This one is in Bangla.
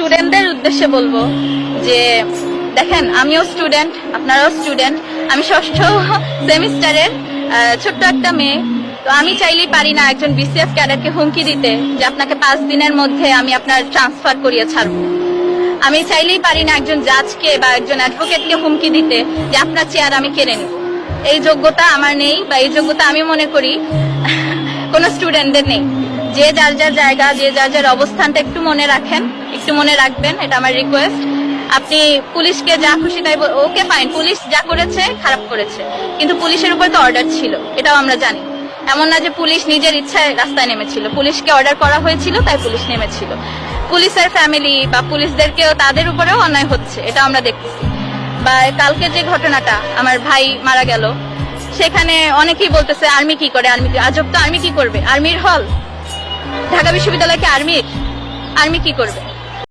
স্টুডেন্টদের উদ্দেশ্যে বলবো যে দেখেন, আমিও স্টুডেন্ট, আপনারাও স্টুডেন্ট। আমি ষষ্ঠ সেমিস্টারের ছোট্ট একটা মেয়ে। তো আমি চাইলেই পারি না একজন বিসিএস ক্যাডারকে হুমকি দিতে যে আপনাকে 5 দিনের মধ্যে আমি আপনার ট্রান্সফার করিয়ে ছাড়বো। আমি চাইলেই পারি না একজন জাজকে বা একজন অ্যাডভোকেটকে হুমকি দিতে যে আপনার চেয়ার আমি কেড়ে নিব। এই যোগ্যতা আমার নেই, বা এই যোগ্যতা আমি মনে করি কোনো স্টুডেন্টদের নেই। যে যার যার জায়গা, যে যার যার অবস্থানটা একটু মনে রাখেন, একটু মনে রাখবেন, এটা আমার রিকোয়েস্ট। আপনি পুলিশকে যা খুশি তাই ওকে ফাইন, পুলিশ যা করেছে খারাপ করেছে, কিন্তু পুলিশের উপর তো অর্ডার ছিল, এটাও আমরা জানি। এমন না যে পুলিশ নিজের ইচ্ছায় রাস্তায় নেমেছিল, পুলিশকে অর্ডার করা হয়েছিল তাই পুলিশ নেমেছিল। পুলিশের ফ্যামিলি বা পুলিশদেরকেও তাদের উপরেও অন্যায় হচ্ছে, এটা আমরা দেখতেছি। বা কালকে যে ঘটনাটা, আমার ভাই মারা গেল, সেখানে অনেকেই বলতেছে আর্মি কি করে, আর্মি আজব তো, আর্মি কি করবে? আর্মির হল, ঢাকা বিশ্ববিদ্যালয় কি আর্মি কি করবে?